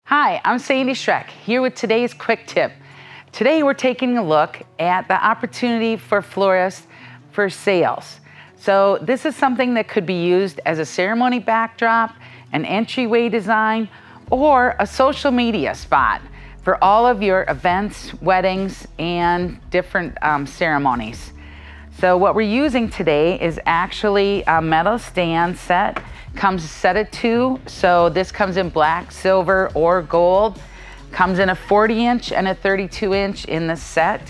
Hi, I'm Sandy Schroeck, here with today's quick tip. Today we're taking a look at the opportunity for florists for sales. So this is something that could be used as a ceremony backdrop, an entryway design, or a social media spot for all of your events, weddings, and different ceremonies. So what we're using today is actually a metal stand set. Comes a set of two, so this comes in black, silver, or gold. Comes in a 40-inch and a 32-inch in the set.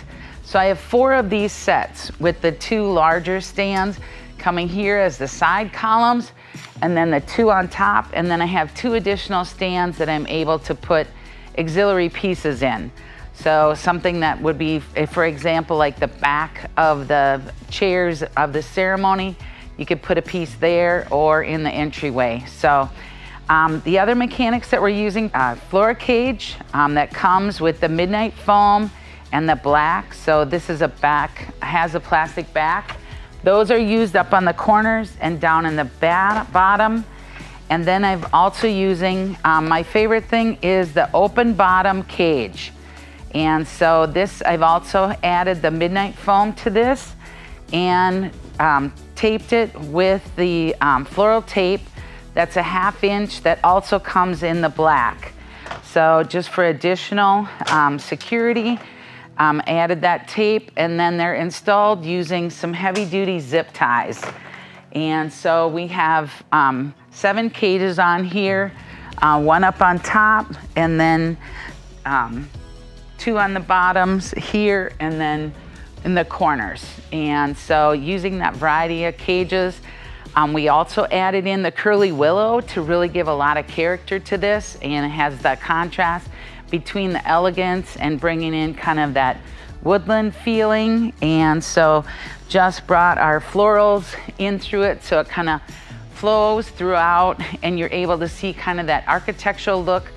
So I have 4 of these sets with the 2 larger stands coming here as the side columns, and then the 2 on top, and then I have 2 additional stands that I'm able to put auxiliary pieces in. So something that would be, for example, like the back of the chairs of the ceremony, you could put a piece there or in the entryway. So the other mechanics that we're using, floral cage that comes with the midnight foam and the black. So this is a back, has a plastic back. Those are used up on the corners and down in the bottom. And then I'm also using, my favorite thing is the open bottom cage. And so this, I've also added the midnight foam to this and taped it with the floral tape. That's a 1/2 inch that also comes in the black. So just for additional security, added that tape, and then they're installed using some heavy duty zip ties. And so we have 7 cages on here, 1 up on top, and then 2 on the bottoms here, and then in the corners. And so using that variety of cages, we also added in the curly willow to really give a lot of character to this, and it has that contrast between the elegance and bringing in kind of that woodland feeling. And so just brought our florals in through it so it kind of flows throughout and you're able to see kind of that architectural look.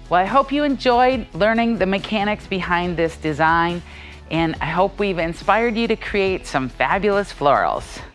Well, I hope you enjoyed learning the mechanics behind this design, and I hope we've inspired you to create some fabulous florals.